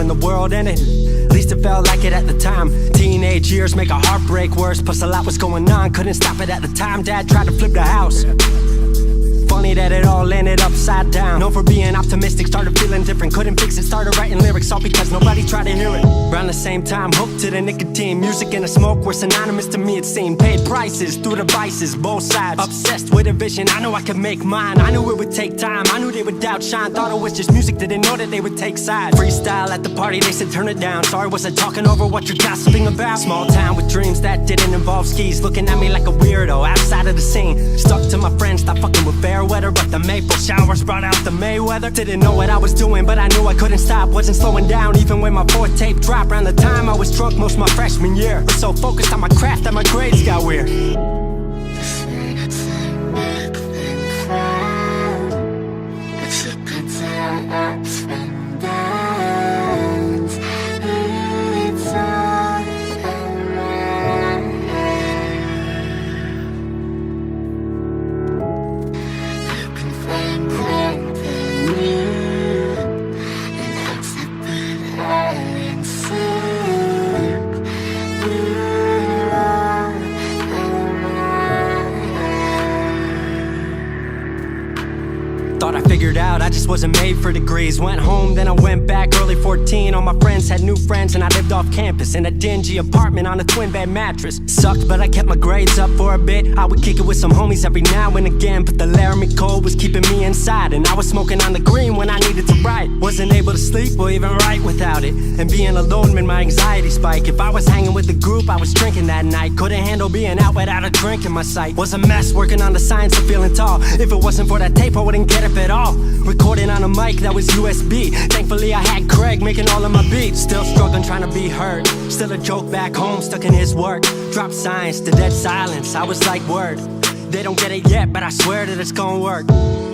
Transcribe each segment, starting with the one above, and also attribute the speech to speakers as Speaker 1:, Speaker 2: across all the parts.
Speaker 1: the world ended. At least it felt like it at the time. Teenage years make a heartbreak worse. Plus a lot was going on, couldn't stop it at the time. Dad tried to flip the house. Funny that it all ended upside down. Known for being optimistic, started feeling different. Couldn't fix it, started writing lyrics, all because nobody tried to hear it. Around the same time, hooked to the nicotine. Music and the smoke were synonymous to me, it seemed. Paid prices through the vices, both sides. Obsessed with a vision, I knew I could make mine. I knew it would take time, I knew they would outshine. Thought it was just music, didn't know that they would take sides. Freestyle at the party, they said turn it down. Sorry, was I talking over what you're gossiping about? Small town with dreams that didn't involve skis. Looking at me like a weirdo, outside of the scene. Stuck to my friends, stopped fucking with fair weather. But the maple showers brought out the Mayweather. Didn't know what I was doing, but I knew I couldn't stop. Wasn't slowing down, even when my fourth tape dropped. Around the time I was drunk most of my freshman year. Was so focused on my craft that my grades got weird. Thought I figured out, I just wasn't made for degrees. Went home, then I went back, early 14. All my friends had new friends and I lived off campus in a dingy apartment on a twin bed mattress. Sucked, but I kept my grades up for a bit. I would kick it with some homies every now and again, but the Laramie cold was keeping me inside. And I was smoking on the green when I needed to write. Wasn't able to sleep or even write without it. And being alone made my anxiety spike. If I was hanging with the group, I was drinking that night. Couldn't handle being out without a drink in my sight. Was a mess working on the science of feeling tall. If it wasn't for that tape, I wouldn't get it at all. Recording on a mic that was USB. Thankfully I had Craig making all of my beats. Still struggling trying to be heard. Still a joke back home, stuck in his work. Dropped science to dead silence, I was like word. They don't get it yet, but I swear that it's gonna work.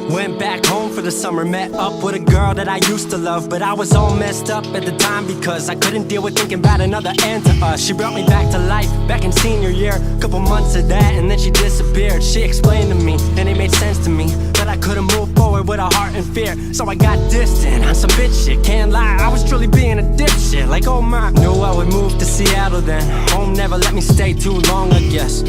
Speaker 1: Went back home for the summer, met up with a girl that I used to love. But I was all messed up at the time because I couldn't deal with thinking about another end to us. She brought me back to life, back in senior year. Couple months of that and then she disappeared. She explained to me, and it made sense to me, that I couldn't move forward with a heart in fear. So I got distant on some bitch shit, can't lie, I was truly being a dipshit. Like oh my, knew I would move to Seattle then. Home never let me stay too long, I guess.